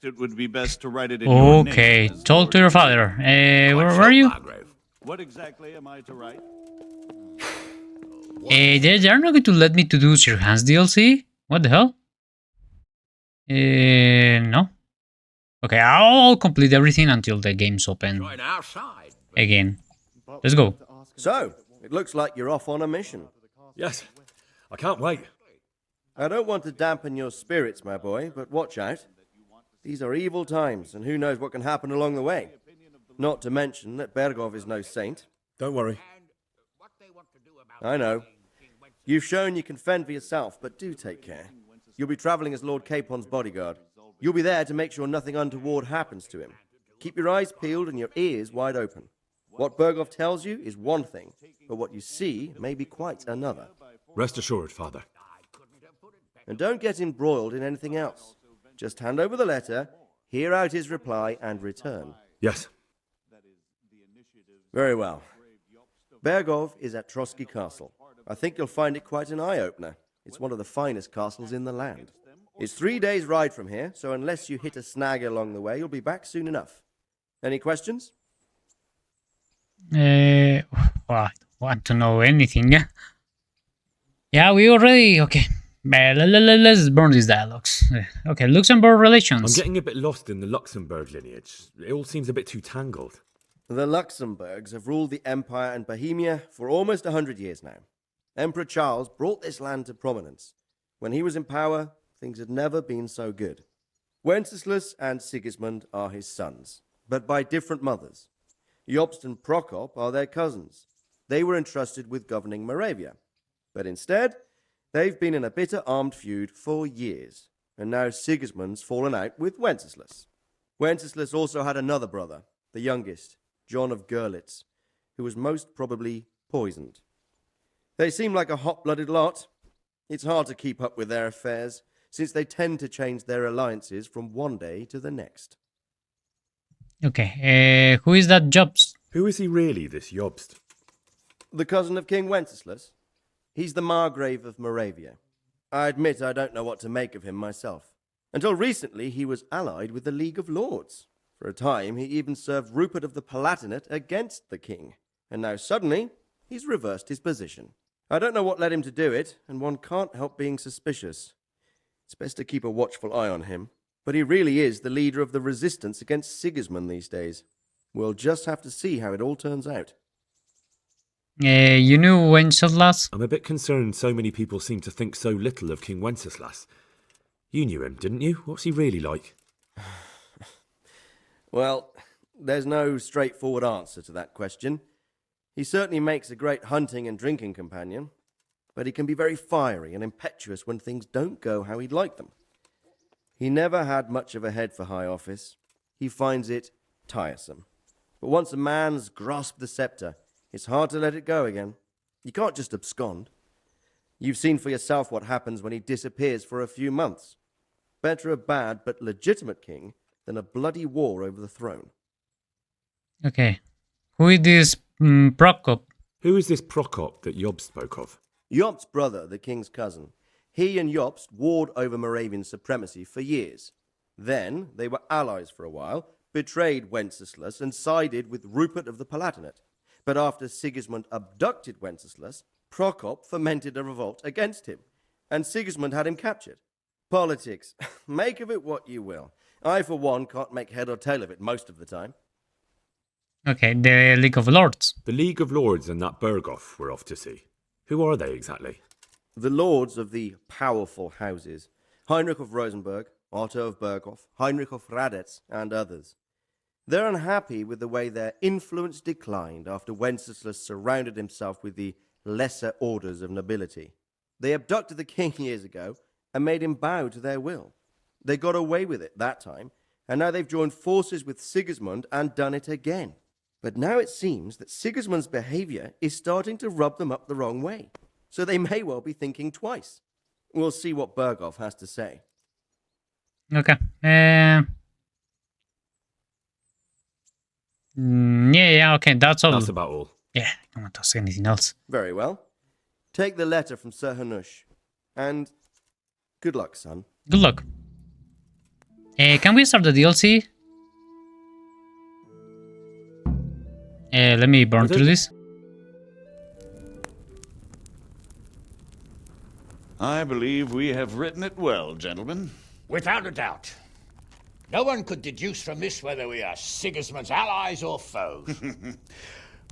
It would be best to write it in your name. Okay, as talk Lord to your King. father. Where are you? Margrave. What exactly am I to write? They're not going to let me to do Sir Hans DLC? What the hell? No. Okay, I'll complete everything until the game's open Join our side. again. Let's go. So, it looks like you're off on a mission. Yes, I can't wait. I don't want to dampen your spirits, my boy, but watch out. These are evil times, and who knows what can happen along the way. Not to mention that Bergov is no saint. Don't worry. I know. You've shown you can fend for yourself, but do take care. You'll be traveling as Lord Capon's bodyguard. You'll be there to make sure nothing untoward happens to him. Keep your eyes peeled and your ears wide open. What Bergov tells you is one thing, but what you see may be quite another. Rest assured, Father. And don't get embroiled in anything else. Just hand over the letter, hear out his reply, and return. Yes. Very well. Bergov is at Trotsky Castle. I think you'll find it quite an eye-opener. It's one of the finest castles in the land. It's 3 days' ride from here, so unless you hit a snag along the way, you'll be back soon enough. Any questions? Well, I don't want to know anything. Yeah, we already... Okay. Let's burn these dialogues. Okay, Luxembourg I'm relations. getting a bit lost in the Luxembourg lineage. It all seems a bit too tangled. The Luxembourgs have ruled the Empire and Bohemia for almost 100 years now. Emperor Charles brought this land to prominence. When he was in power, things had never been so good. Wenceslas and Sigismund are his sons, but by different mothers. Jobst and Prokop are their cousins. They were entrusted with governing Moravia. But instead, they've been in a bitter armed feud for years, and now Sigismund's fallen out with Wenceslas. Wenceslas also had another brother, the youngest, John of Görlitz, who was most probably poisoned. They seem like a hot-blooded lot. It's hard to keep up with their affairs, since they tend to change their alliances from one day to the next. Okay, who is that Jobs? Who is he really, this Jobst? The cousin of King Wenceslas? He's the Margrave of Moravia. I admit I don't know what to make of him myself. Until recently, he was allied with the League of Lords. For a time, he even served Rupert of the Palatinate against the king. And now suddenly, he's reversed his position. I don't know what led him to do it, and one can't help being suspicious. It's best to keep a watchful eye on him. But he really is the leader of the resistance against Sigismund these days. We'll just have to see how it all turns out. You knew Wenceslas? I'm a bit concerned so many people seem to think so little of King Wenceslas. You knew him, didn't you? What's he really like? Well, there's no straightforward answer to that question. He certainly makes a great hunting and drinking companion, but he can be very fiery and impetuous when things don't go how he'd like them. He never had much of a head for high office. He finds it tiresome. But once a man's grasped the scepter, it's hard to let it go again. You can't just abscond. You've seen for yourself what happens when he disappears for a few months. Better a bad but legitimate king than a bloody war over the throne. Okay. Who is this Prokop? Who is this Prokop that Job spoke of? Jobst's brother, the king's cousin. He and Jobst warred over Moravian supremacy for years. Then they were allies for a while, betrayed Wenceslas and sided with Rupert of the Palatinate. But after Sigismund abducted Wenceslas, Prokop fomented a revolt against him, and Sigismund had him captured. Politics. Make of it what you will. I, for one, can't make head or tail of it most of the time. Okay, the League of Lords. The League of Lords and that Berghoff we're off to see. Who are they exactly? The lords of the powerful houses. Heinrich of Rosenberg, Otto of Berghoff, Heinrich of Radetz, and others. They're unhappy with the way their influence declined after Wenceslas surrounded himself with the lesser orders of nobility. They abducted the king years ago and made him bow to their will. They got away with it that time, and now they've joined forces with Sigismund and done it again. But now it seems that Sigismund's behavior is starting to rub them up the wrong way, so they may well be thinking twice. We'll see what Berghoff has to say. Okay. Yeah, okay, that's all. That's about all. Yeah, I don't want to say anything else. Very well. Take the letter from Sir Hanush, and good luck, son. Good luck. Can we start the DLC? Let me burn through this. I believe we have written it well, gentlemen. Without a doubt. No one could deduce from this whether we are Sigismund's allies or foes.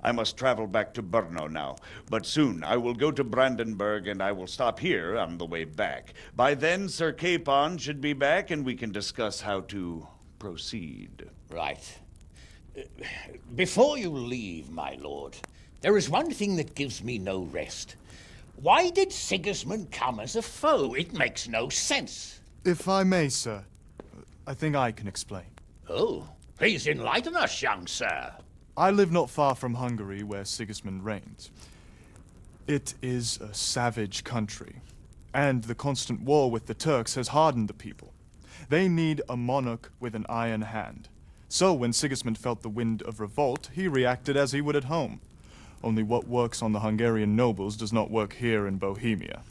I must travel back to Brno now, but soon I will go to Brandenburg and I will stop here on the way back. By then, Sir Capon should be back and we can discuss how to proceed. Right. Before you leave, my lord, there is one thing that gives me no rest. Why did Sigismund come as a foe? It makes no sense. If I may, sir, I think I can explain. Oh, please enlighten us, young sir. I live not far from Hungary, where Sigismund reigns. It is a savage country, and the constant war with the Turks has hardened the people. They need a monarch with an iron hand. So when Sigismund felt the wind of revolt, he reacted as he would at home. Only what works on the Hungarian nobles does not work here in Bohemia.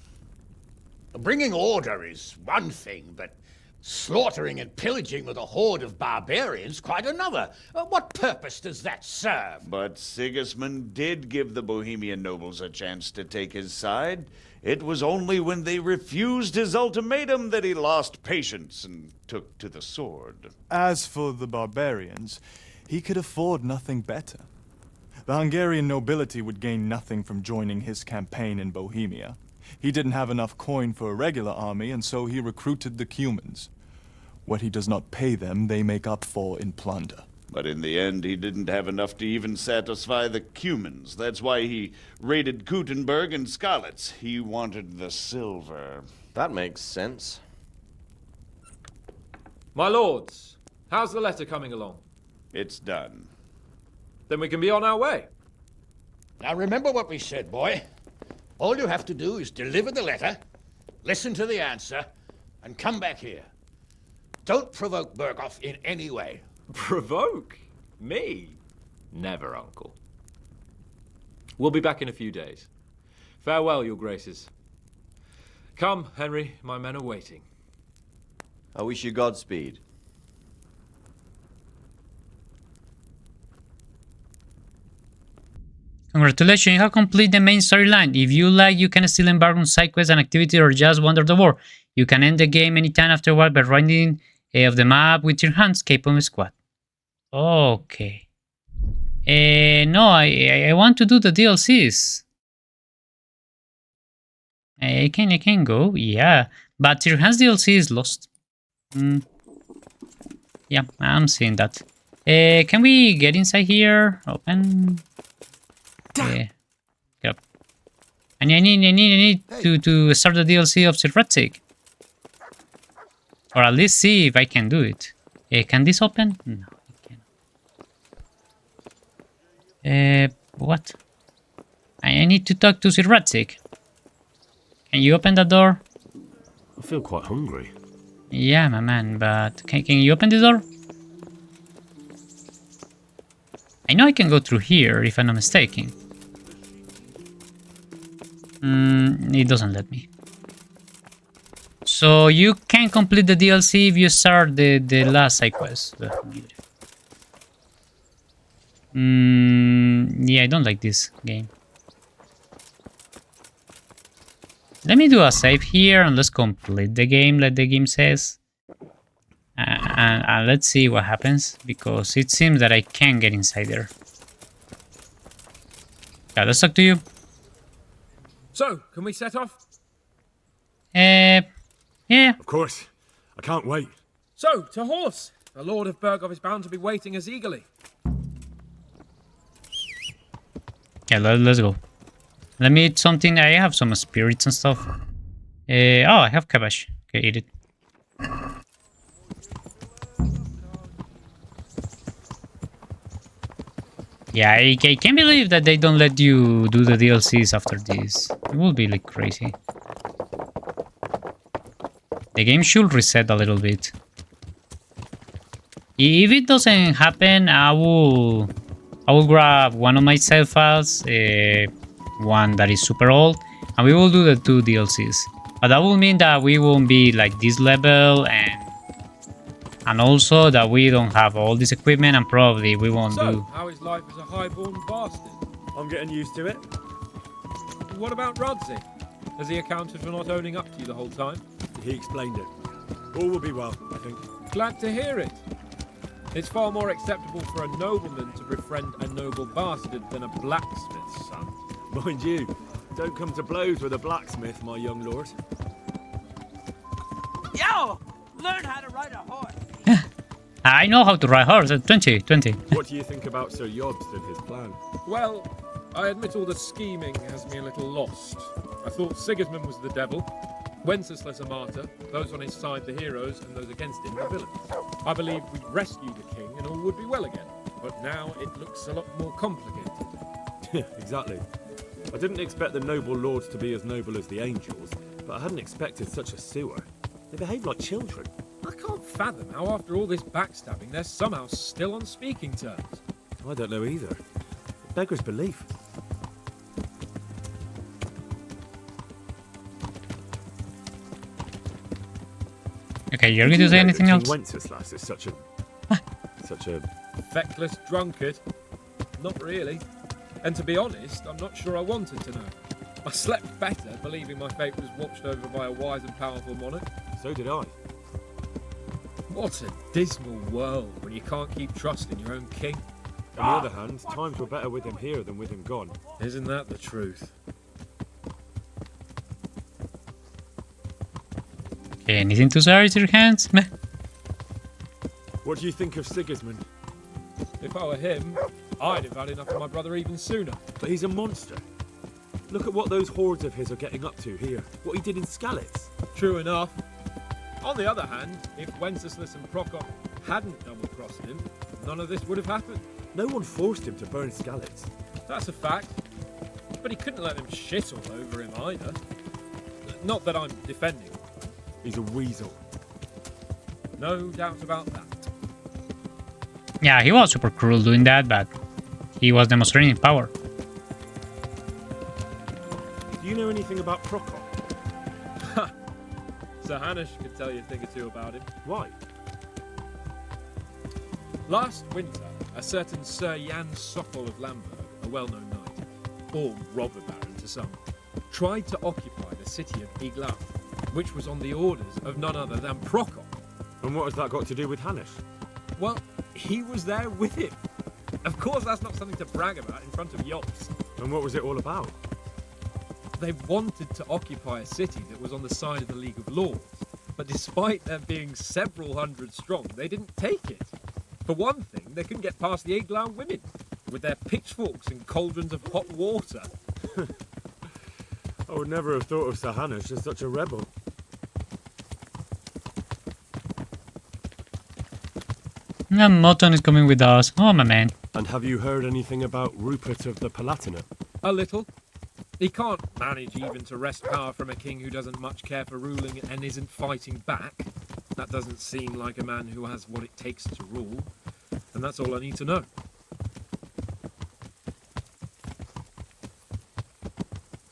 Bringing order is one thing, but slaughtering and pillaging with a horde of barbarians quite another. What purpose does that serve? But Sigismund did give the Bohemian nobles a chance to take his side. It was only when they refused his ultimatum that he lost patience and took to the sword. As for the barbarians, he could afford nothing better. The Hungarian nobility would gain nothing from joining his campaign in Bohemia. He didn't have enough coin for a regular army, and so he recruited the Cumans. What he does not pay them, they make up for in plunder. But in the end, he didn't have enough to even satisfy the Cumans. That's why he raided Kuttenberg and Skalitz. He wanted the silver. That makes sense. My lords, how's the letter coming along? It's done. Then we can be on our way. Now remember what we said, boy. All you have to do is deliver the letter, listen to the answer, and come back here. Don't provoke Berghoff in any way. Provoke? Me? Never, Uncle. We'll be back in a few days. Farewell, your graces. Come, Henry, my men are waiting. I wish you Godspeed. Congratulations, you have completed the main storyline. If you like, you can still embark on side quests and activities or just wander the world. You can end the game anytime afterward by writing of the map with your hands, Capon Squad. Okay. No, I want to do the DLCs. I can go, yeah. But your hands DLC is lost. Yeah, I'm seeing that. Can we get inside here? Open. Get up. I need to start the DLC of Sirratsic. Or at least see if I can do it. Can this open? No, it cannot. What? I need to talk to Sirratsic. Can you open the door? I feel quite hungry. Yeah, my man, but can you open the door? I know I can go through here, if I'm not mistaken. It doesn't let me. So you can complete the DLC if you start the last side quest. Yeah, I don't like this game. Let me do a save here and let's complete the game like the game says. And let's see what happens, because it seems that I can get inside there. Yeah, let's talk to you. So, can we set off? Yeah. Of course. I can't wait. So, to horse. The Lord of Berghoff is bound to be waiting as eagerly. Yeah, let's go. Let me eat something. I have some spirits and stuff. Oh, I have cabbage. Okay, eat it. Yeah, I can't believe that they don't let you do the DLCs after this. It will be like crazy. The game should reset a little bit. If it doesn't happen, I will grab one of my save files, one that is super old, and we will do the 2 DLCs. But that will mean that we won't be like this level, and And also that we don't have all this equipment and probably we won't So, do... how is life as a highborn bastard? I'm getting used to it. What about Rodzi? Has he accounted for not owning up to you the whole time? He explained it. All will be well, I think. Glad to hear it. It's far more acceptable for a nobleman to befriend a noble bastard than a blacksmith's son. Mind you, don't come to blows with a blacksmith, my young lord. Yo! Learn how to ride a horse. I know how to ride horse. 20. What do you think about Sir Jobst and his plan? Well, I admit all the scheming has me a little lost. I thought Sigismund was the devil, Wenceslas a martyr, those on his side the heroes, and those against him the villains. I believed we'd rescue the king and all would be well again, but now it looks a lot more complicated. Exactly. I didn't expect the noble lords to be as noble as the angels, but I hadn't expected such a sewer. They behave like children. I can't fathom how after all this backstabbing they're somehow still on speaking terms. I don't know either. It beggars belief. Okay, you're going to say anything else? Wenceslas is such a... such a... Feckless drunkard? Not really. And to be honest, I'm not sure I wanted to know. I slept better believing my fate was watched over by a wise and powerful monarch. So did I. What a dismal world when you can't keep trusting your own king. On the other hand, times were better with him here than with him gone. Isn't that the truth? Okay, anything to say, your hands? Meh. What do you think of Sigismund? If I were him, I'd have had enough of my brother even sooner. But he's a monster. Look at what those hordes of his are getting up to here. What he did in Skalitz. True enough. On the other hand, if Wenceslas and Prokop hadn't double-crossed him, none of this would have happened. No one forced him to burn Skalitz. That's a fact. But he couldn't let them shit all over him either. Not that I'm defending him. He's a weasel. No doubt about that. Yeah, he was super cruel doing that, but he was demonstrating power. Do you know anything about Prokop? Sir Hanush could tell you a thing or two about him. Why? Last winter, a certain Sir Jan Sokol of Lamberg, a well-known knight, or robber baron to some, tried to occupy the city of Iglau, which was on the orders of none other than Prokop. And what has that got to do with Hanush? Well, he was there with him. Of course, that's not something to brag about in front of Jobst. And what was it all about? They wanted to occupy a city that was on the side of the League of Lords, but despite them being several hundred strong, they didn't take it. For one thing, they couldn't get past the Iglau women, with their pitchforks and cauldrons of hot water. I would never have thought of Sir Hanush as such a rebel. Moton is coming with us. Oh, my man. And have you heard anything about Rupert of the Palatinate? A little. He can't manage even to wrest power from a king who doesn't much care for ruling and isn't fighting back. That doesn't seem like a man who has what it takes to rule. And that's all I need to know.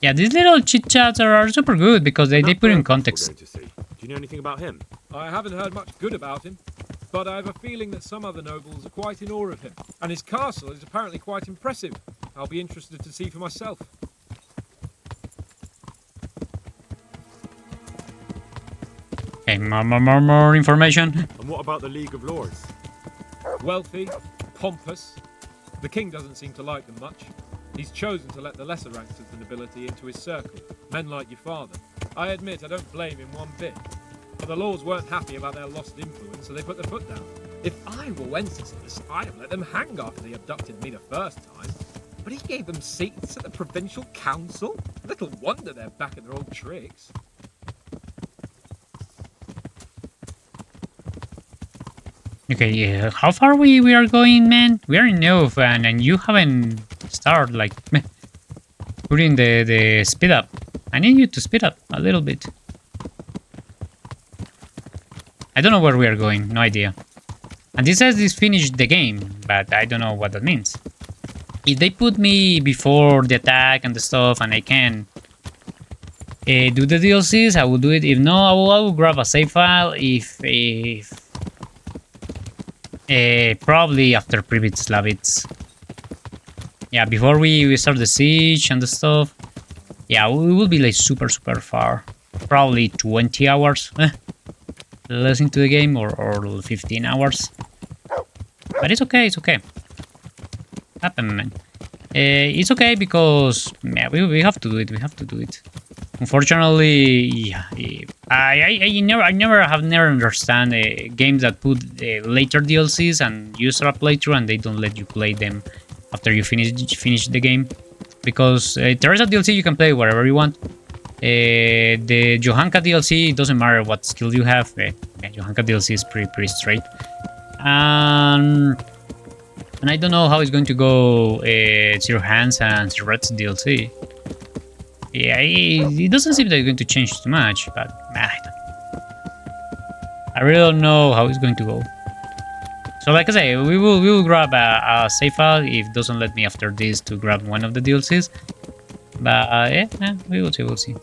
Yeah, these little chit-chats are super good because they put in context. Going to see. Do you know anything about him? I haven't heard much good about him, but I have a feeling that some other nobles are quite in awe of him. And his castle is apparently quite impressive. I'll be interested to see for myself. Okay, more information. And what about the League of Lords? Wealthy, pompous. The king doesn't seem to like them much. He's chosen to let the lesser ranks of the nobility into his circle, men like your father. I admit I don't blame him one bit. But the lords weren't happy about their lost influence, so they put their foot down. If I were Wenceslas, I'd have let them hang after they abducted me the first time. But he gave them seats at the provincial council. Little wonder they're back in their old tricks. Okay, yeah. How far we are going, man? We are in Nov, and you haven't started, like, putting the speed up. I need you to speed up a little bit. I don't know where we are going, no idea. And this says this finished the game, but I don't know what that means. If they put me before the attack and the stuff, and I can do the DLCs, I will do it. If no, I will grab a save file. If Probably after Pripyat Slavitz. Yeah, before we start the siege and the stuff. Yeah, we will be like super far. Probably 20 hours less into the game, or 15 hours. But it's okay, it's okay. Happen, man. It's okay because yeah, we have to do it. We have to do it. Unfortunately, yeah, I never understand games that put later DLCs and user a playthrough and they don't let you play them after you finish the game, because there is a DLC you can play wherever you want. The Johanka DLC, it doesn't matter what skill you have. Johanka DLC is pretty straight. And I don't know how it's going to go Zero Hands and Red's DLC. Yeah, it doesn't seem that it's going to change too much, but I really don't know how it's going to go. So like I say, we will grab a save file if it doesn't let me after this to grab one of the DLCs. But yeah, we will see, we'll see.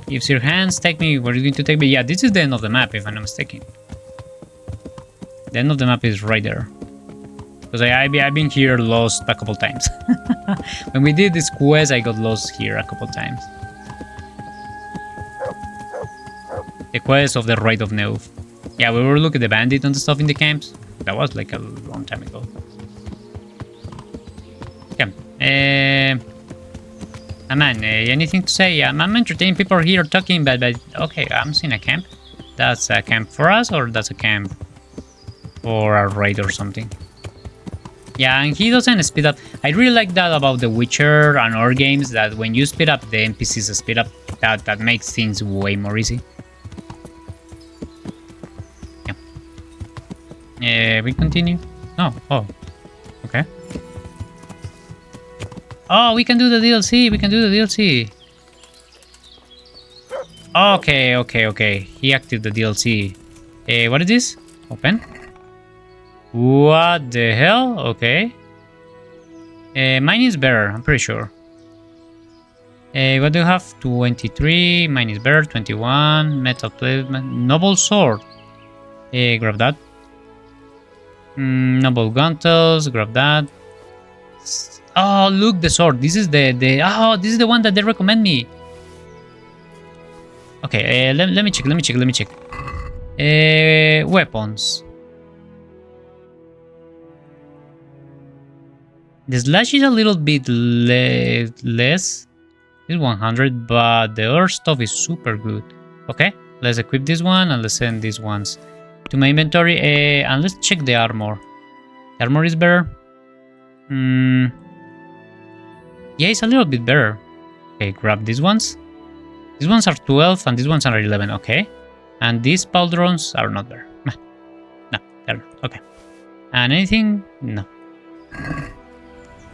If Zero Hands take me, where are you going to take me? Yeah, this is the end of the map, if I'm not mistaken. The end of the map is right there. Because I've been here lost a couple times. When we did this quest, I got lost here a couple times. The quest of the Rite of Neuf. Yeah, we were looking at the bandit and stuff in the camps. That was like a long time ago. Okay. Man, anything to say? I'm entertaining people here talking, but okay, I'm seeing a camp. That's a camp for us, or that's a camp for a raid or something? Yeah, and he doesn't speed up. I really like that about The Witcher and other games, that when you speed up, the NPCs speed up. That makes things way more easy. Yeah. We continue. Oh, okay. Oh, we can do the DLC. We can do the DLC. Okay. He acted the DLC. What is this? Open. What the hell? Okay. Mine is better, I'm pretty sure. What do you have? 23. Mine is better. 21. Metal plate. Noble sword. Grab that. Noble guntles. Grab that. Oh, look, the sword. This is this is the one that they recommend me. Okay, let me check. Weapons. The slash is a little bit less. It's 100, but the other stuff is super good. Okay, let's equip this one and let's send these ones to my inventory. And let's check the armor. The armor is better. Yeah, it's a little bit better. Okay, grab these ones. These ones are 12 and these ones are 11. Okay, and these pauldrons are not there. No, they're not. Okay. And anything? No.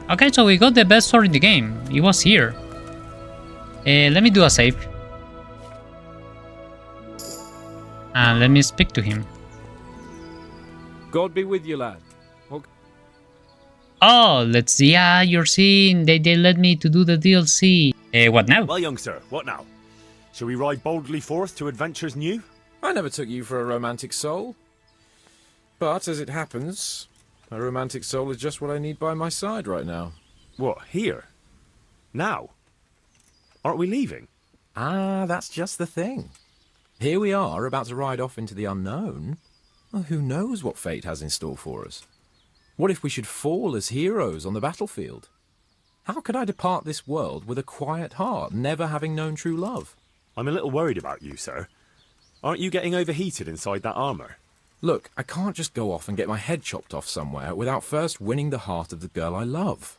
Okay, so we got the best sword in the game. It was here. Let me do a save. And let me speak to him. God be with you, lad. Okay. Oh, let's see. Yeah, you're seeing. They led me to do the DLC. What now? Well, young sir, what now? Shall we ride boldly forth to adventures new? I never took you for a romantic soul. But, as it happens, a romantic soul is just what I need by my side right now. What, here? Now? Aren't we leaving? Ah, that's just the thing. Here we are, about to ride off into the unknown. Well, who knows what fate has in store for us? What if we should fall as heroes on the battlefield? How could I depart this world with a quiet heart, never having known true love? I'm a little worried about you, sir. Aren't you getting overheated inside that armour? Look, I can't just go off and get my head chopped off somewhere without first winning the heart of the girl I love.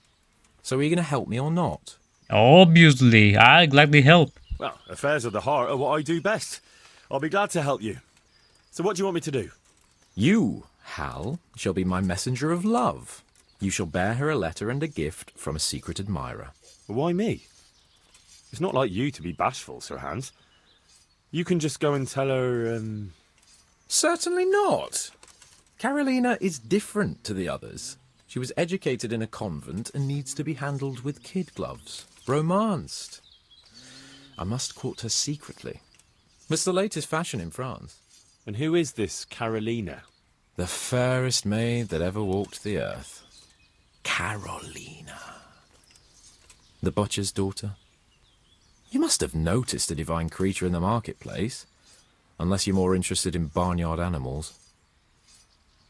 So are you going to help me or not? Obviously, I'll gladly help. Well, affairs of the heart are what I do best. I'll be glad to help you. So what do you want me to do? You, Hal, shall be my messenger of love. You shall bear her a letter and a gift from a secret admirer. Why me? It's not like you to be bashful, Sir Hans. You can just go and tell her, Certainly not. Carolina is different to the others. She was educated in a convent and needs to be handled with kid gloves. Romanced. I must court her secretly. It's the latest fashion in France. And who is this Carolina? The fairest maid that ever walked the earth. Carolina. The butcher's daughter. You must have noticed a divine creature in the marketplace. Unless you're more interested in barnyard animals.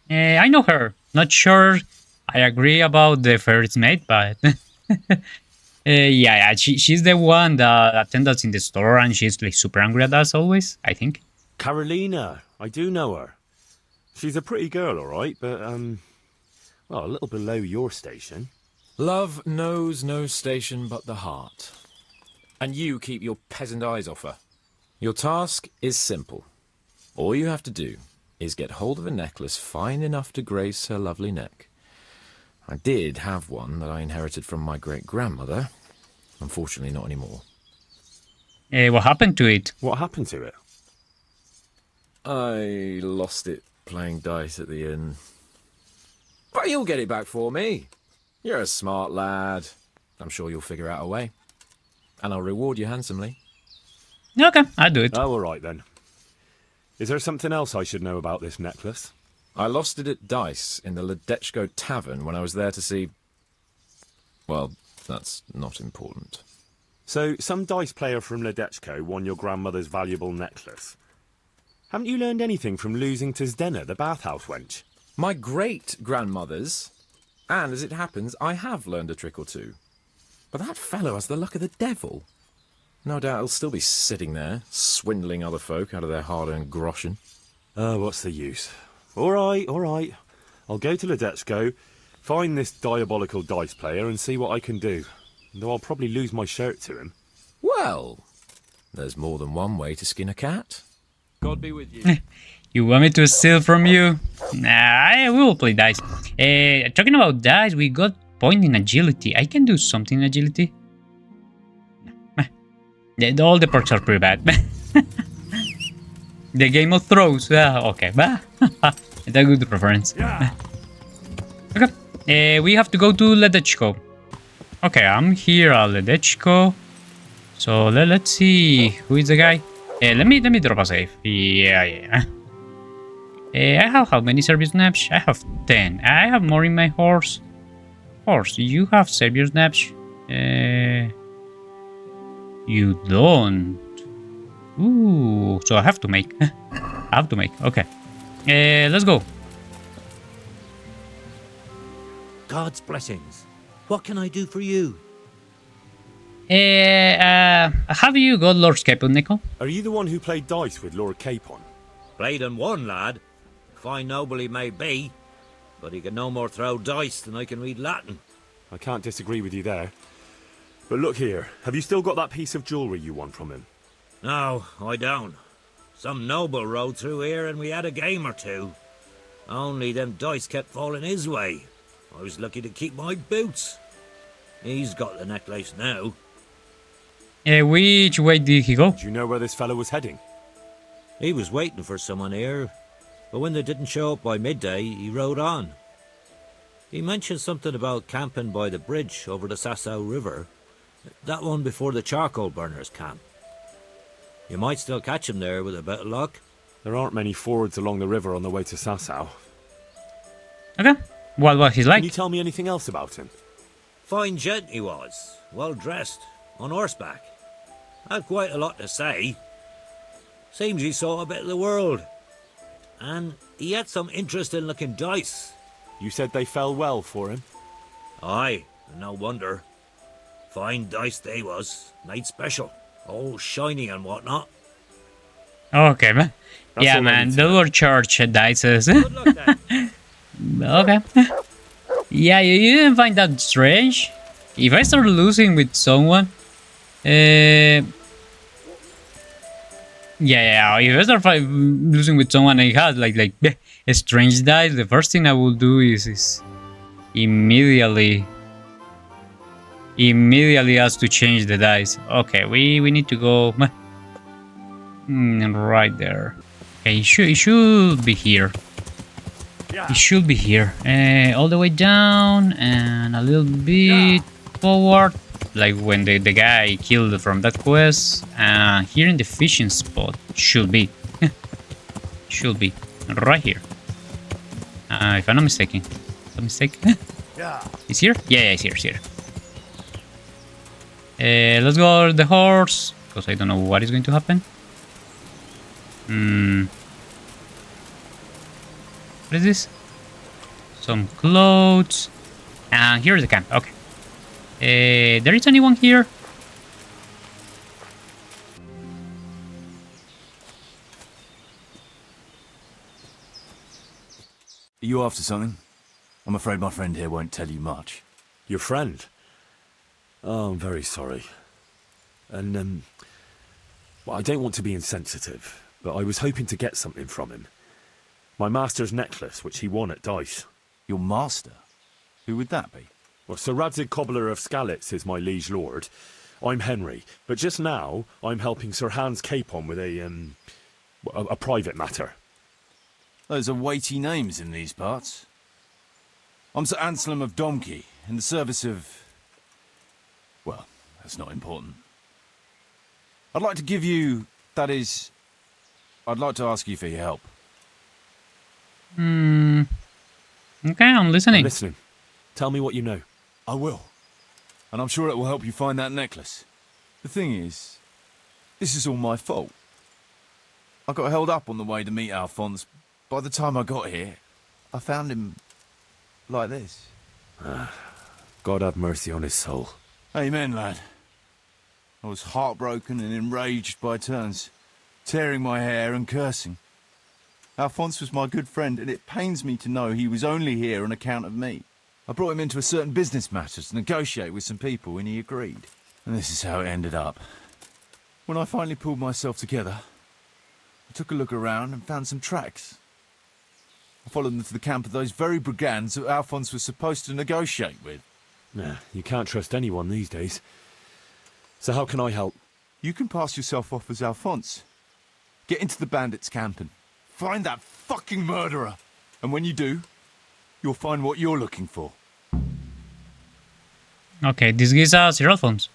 I know her. Not sure I agree about the fairest maid, but... yeah, she's the one that attends us in the store, and she's like super angry at us always, I think. Carolina, I do know her. She's a pretty girl, all right, but, well, a little below your station. Love knows no station but the heart. And you keep your peasant eyes off her. Your task is simple. All you have to do is get hold of a necklace fine enough to grace her lovely neck. I did have one that I inherited from my great-grandmother. Unfortunately, not anymore. What happened to it? What happened to it? I lost it playing dice at the inn. But you'll get it back for me. You're a smart lad. I'm sure you'll figure out a way. And I'll reward you handsomely. Okay, I'll do it. Oh, all right then. Is there something else I should know about this necklace? I lost it at dice in the Ledechko tavern when I was there to see... Well, that's not important. So, some dice player from Ledechko won your grandmother's valuable necklace. Haven't you learned anything from losing to Zdena, the bathhouse wench? My great-grandmother's. And as it happens, I have learned a trick or two. But that fellow has the luck of the devil. No doubt he'll still be sitting there, swindling other folk out of their hard-earned groschen. Oh, what's the use? All right. I'll go to Ledechko, find this diabolical dice player and see what I can do. Though I'll probably lose my shirt to him. Well, there's more than one way to skin a cat. God be with you. You want me to steal from you? Nah, we will play dice. Talking about dice, we got point in agility. I can do something in agility. All the perks are pretty bad. The Game of Thrones. Okay. It's a good reference. Okay. We have to go to Ledechko. Okay, I'm here at Ledechko. So let's see. Who is the guy? Let me drop a save. Yeah. I have how many Savior Snaps? I have 10. I have more in my horse. Horse, you have Savior Snaps? You don't. Ooh, so I have to make. Okay. Let's go. God's blessings. What can I do for you? Have you got Lord Capon, Nico? Are you the one who played dice with Lord Capon? Played and won, lad. Fine noble he may be, but he can no more throw dice than I can read Latin. I can't disagree with you there. But look here, have you still got that piece of jewellery you won from him? No, I don't. Some noble rode through here and we had a game or two. Only them dice kept falling his way. I was lucky to keep my boots. He's got the necklace now. Which way did he go? Do you know where this fellow was heading? He was waiting for someone here, but when they didn't show up by midday, he rode on. He mentioned something about camping by the bridge over the Sasau River. That one before the charcoal burners camp. You might still catch him there with a bit of luck. There aren't many fords along the river on the way to Sasau. Okay. What he's like? Can you tell me anything else about him? Fine gent he was, well dressed, on horseback. Had quite a lot to say. Seems he saw a bit of the world. And he had some interesting looking dice. You said they fell well for him? Aye, and no wonder. Fine dice they was, made special, all shiny and whatnot. Okay, man. That's yeah, all I man, need to the know. Lord Church dices. Good luck then. Okay. Yeah, you didn't find that strange? If I start losing with someone, yeah, if I start losing with someone I had like a strange dice, the first thing I will do is immediately ask to change the dice. Okay, we need to go right there. Okay, it should be here. It should be here. All the way down and a little bit forward, like when the guy killed from that quest. Here in the fishing spot should be. Should be right here. If I'm not mistaken. Not mistaken. He's here? Yeah, he's here, he's here. Let's go the horse, because I don't know what is going to happen. What is this? Some clothes. And here's the camp. Okay. There is anyone here? Are you after something? I'm afraid my friend here won't tell you much. Your friend? Oh, I'm very sorry. And, well, I don't want to be insensitive, but I was hoping to get something from him. My master's necklace, which he won at dice. Your master? Who would that be? Well, Sir Radzig Cobbler of Skalitz is my liege lord. I'm Henry, but just now I'm helping Sir Hans Capon with a private matter. Those are weighty names in these parts. I'm Sir Anselm of Domkey, in the service of... well, that's not important. I'd like to give you... that is... I'd like to ask you for your help. Okay, I'm listening. I'm listening. Tell me what you know. I will. And I'm sure it will help you find that necklace. The thing is, this is all my fault. I got held up on the way to meet Alphonse. By the time I got here, I found him like this. God have mercy on his soul. Amen, lad. I was heartbroken and enraged by turns, tearing my hair and cursing. Alphonse was my good friend, and it pains me to know he was only here on account of me. I brought him into a certain business matter to negotiate with some people, and he agreed. And this is how it ended up. When I finally pulled myself together, I took a look around and found some tracks. I followed them to the camp of those very brigands that Alphonse was supposed to negotiate with. Nah, you can't trust anyone these days. So how can I help? You can pass yourself off as Alphonse. Get into the bandits' camp and find that fucking murderer. And when you do, you'll find what you're looking for. Okay, this gives us Sir Alphonse.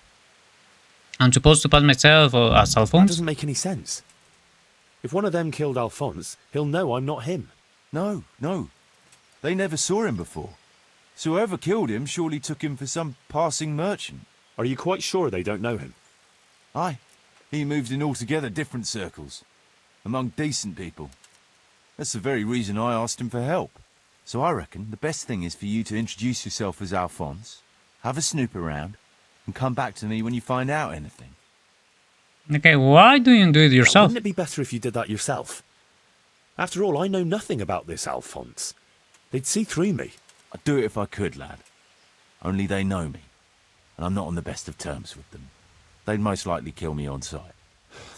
I'm supposed to pass myself as That Alphonse? doesn't make any sense. If one of them killed Alphonse, he'll know I'm not him. No. They never saw him before. So whoever killed him surely took him for some passing merchant. Are you quite sure they don't know him? Aye. He moved in altogether different circles. Among decent people. That's the very reason I asked him for help. So I reckon the best thing is for you to introduce yourself as Alphonse, have a snoop around, and come back to me when you find out anything. Okay, why do you do it yourself? Wouldn't it be better if you did that yourself? After all, I know nothing about this Alphonse. They'd see through me. I'd do it if I could, lad. Only they know me, and I'm not on the best of terms with them. They'd most likely kill me on sight.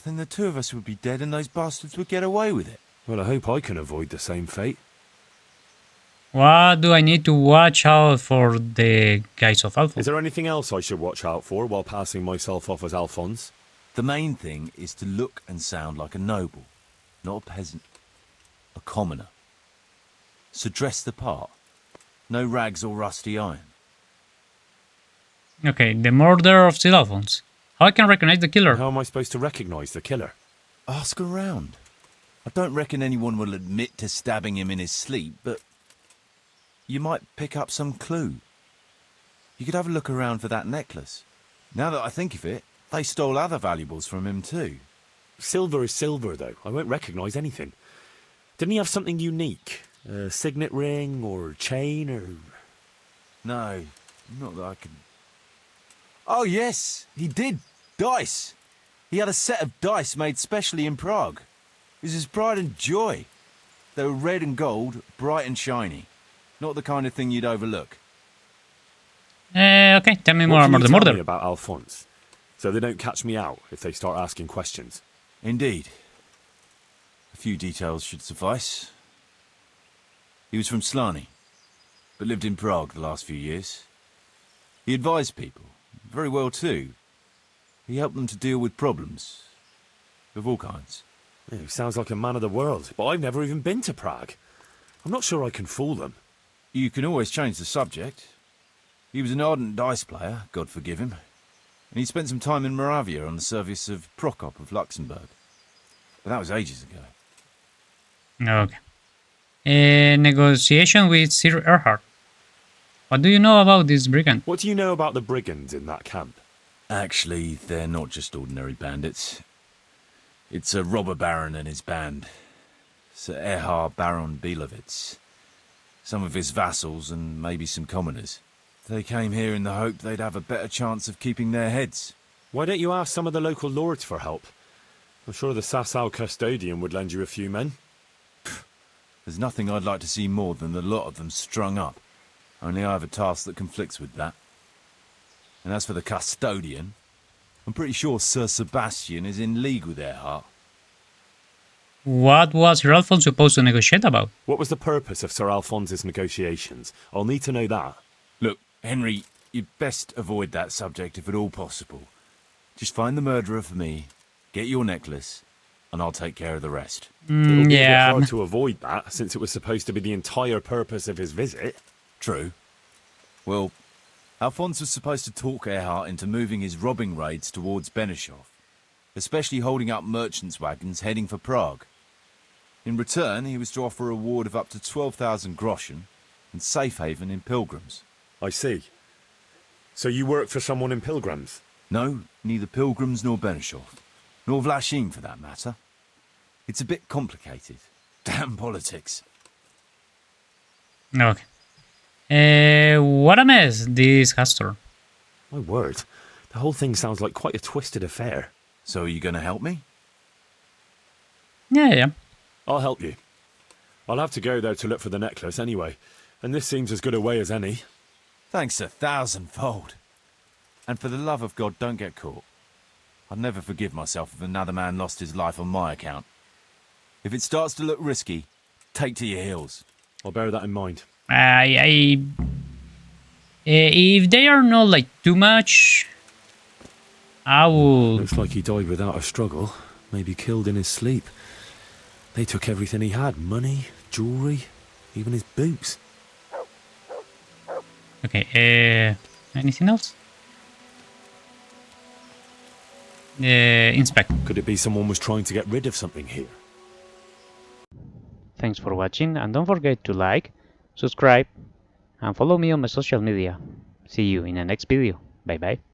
Then the two of us would be dead and those bastards would get away with it. Well, I hope I can avoid the same fate. What do I need to watch out for the guys of Alphonse? Is there anything else I should watch out for while passing myself off as Alphonse? The main thing is to look and sound like a noble, not a peasant. A commoner. So dress the part. No rags or rusty iron. Okay, the murder of Sir Alphonse. How I can recognize the killer? How am I supposed to recognize the killer? Ask around. I don't reckon anyone will admit to stabbing him in his sleep, but you might pick up some clue. You could have a look around for that necklace. Now that I think of it, they stole other valuables from him too. Silver is silver, though. I won't recognize anything. Didn't he have something unique? A signet ring or chain or... No, not that I can... Oh yes, he did. Dice. He had a set of dice made specially in Prague. It was his pride and joy. They were red and gold, bright and shiny. Not the kind of thing you'd overlook. Okay, tell me more What can about you the tell murder. me about Alphonse, so they don't catch me out if they start asking questions? Indeed. A few details should suffice. He was from Slani, but lived in Prague the last few years. He advised people, very well too. He helped them to deal with problems, of all kinds. Yeah, he sounds like a man of the world, but I've never even been to Prague. I'm not sure I can fool them. You can always change the subject. He was an ardent dice player, God forgive him, and he spent some time in Moravia on the service of Prokop of Luxembourg. But that was ages ago. Okay. Negotiation with Sir Erhard. What do you know about this brigand? What do you know about the brigands in that camp? Actually, they're not just ordinary bandits. It's a robber baron and his band. Sir Erhard Baron Belovitz. Some of his vassals and maybe some commoners. They came here in the hope they'd have a better chance of keeping their heads. Why don't you ask some of the local lords for help? I'm sure the Sasau custodian would lend you a few men. There's nothing I'd like to see more than the lot of them strung up. Only I have a task that conflicts with that. And as for the custodian, I'm pretty sure Sir Sebastian is in league with Erhard. What was Sir Alphonse supposed to negotiate about? What was the purpose of Sir Alphonse's negotiations? I'll need to know that. Look, Henry, you'd best avoid that subject if at all possible. Just find the murderer for me, get your necklace, and I'll take care of the rest. It'll be a yeah. bit hard to avoid that, since it was supposed to be the entire purpose of his visit. True. Well, Alphonse was supposed to talk Erhard into moving his robbing raids towards Benishov, especially holding up merchants' wagons heading for Prague. In return, he was to offer a reward of up to 12,000 groschen and safe haven in Pilgrims. I see. So you work for someone in Pilgrims? No, neither Pilgrims nor Benishov, nor Vlachim for that matter. It's a bit complicated. Damn politics. Okay. What a mess, this Castor. My word. The whole thing sounds like quite a twisted affair. So are you going to help me? Yeah. I'll help you. I'll have to go there to look for the necklace anyway, and this seems as good a way as any. Thanks 1,000-fold. And for the love of God, don't get caught. I'd never forgive myself if another man lost his life on my account. If it starts to look risky, take to your heels. I'll bear that in mind. If they are not like too much, I will. Looks like he died without a struggle, maybe killed in his sleep. They took everything he had, money, jewelry, even his boots. Okay, anything else? Inspect. Could it be someone was trying to get rid of something here? Thanks for watching, and don't forget to like, subscribe, and follow me on my social media. See you in the next video. Bye bye.